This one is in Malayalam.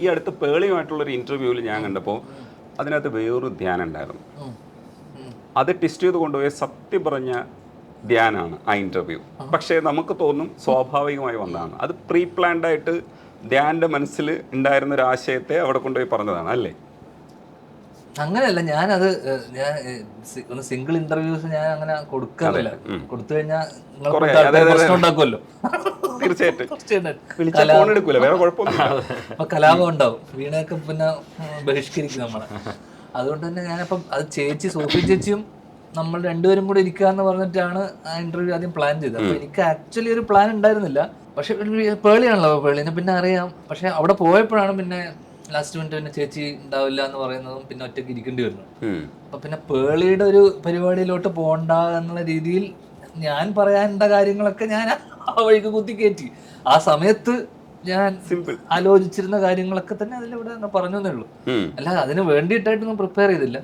ഈ അടുത്ത് പേളിയുമായിട്ടുള്ളൊരു ഇൻ്റർവ്യൂവിൽ ഞാൻ കണ്ടപ്പോൾ അതിനകത്ത് വേറൊരു ധ്യാനം ഉണ്ടായിരുന്നു. അത് ടെസ്റ്റ് ചെയ്ത് കൊണ്ടുപോയ സത്യം പറഞ്ഞ ധ്യാനാണ് ആ ഇൻ്റർവ്യൂ. പക്ഷേ നമുക്ക് തോന്നും സ്വാഭാവികമായി വന്നതാണ്. അത് പ്രീ പ്ലാൻഡ് ആയിട്ട് ധ്യാൻ്റെ മനസ്സിൽ ഉണ്ടായിരുന്ന ഒരു ആശയത്തെ അവിടെ കൊണ്ടുപോയി പറഞ്ഞതാണ് അല്ലേ? അങ്ങനെയല്ല, ഞാനത് ഞാൻ ഒന്ന് സിംഗിൾ ഇന്റർവ്യൂസ് ഞാൻ അങ്ങനെ കൊടുക്കാറില്ല. കൊടുത്തു കഴിഞ്ഞാൽ പ്രശ്നം ഉണ്ടാക്കുമല്ലോ. അപ്പൊ കലാപം ഉണ്ടാവും, വീണയൊക്കെ പിന്നെ ബഹിഷ്കരിക്കും നമ്മളെ. അതുകൊണ്ട് തന്നെ ഞാനപ്പം അത് സോഫി ചേച്ചിയും നമ്മൾ രണ്ടുപേരും കൂടെ ഇരിക്കുക എന്ന് പറഞ്ഞിട്ടാണ് ആ ഇന്റർവ്യൂ ആദ്യം പ്ലാൻ ചെയ്തത്. അപ്പൊ എനിക്ക് ആക്ച്വലി ഒരു പ്ലാൻ ഉണ്ടായിരുന്നില്ല. പക്ഷെ പേളിയാണല്ലോ, പേളിനെ പിന്നെ അറിയാം. പക്ഷെ അവിടെ പോയപ്പോഴാണ് പിന്നെ ലാസ്റ്റ് മിനിറ്റ് പിന്നെ ചേച്ചി ഉണ്ടാവില്ല എന്ന് പറയുന്നതും പിന്നെ ഒറ്റയ്ക്ക് ഇരിക്കേണ്ടി വരുന്നു. അപ്പൊ പിന്നെ പേളിയുടെ ഒരു പരിപാടിയിലോട്ട് പോകണ്ട എന്നുള്ള രീതിയിൽ ഞാൻ പറയാനുള്ള കാര്യങ്ങളൊക്കെ ഞാൻ ആ വഴിക്ക് കുത്തിക്കയറ്റി. ആ സമയത്ത് ഞാൻ ആലോചിച്ചിരുന്ന കാര്യങ്ങളൊക്കെ തന്നെ അതിലിവിടെ പറഞ്ഞു എന്നേ ഉള്ളൂ. അല്ലാതെ അതിന് വേണ്ടിയിട്ടായിട്ടൊന്നും പ്രിപ്പയർ ചെയ്തില്ല.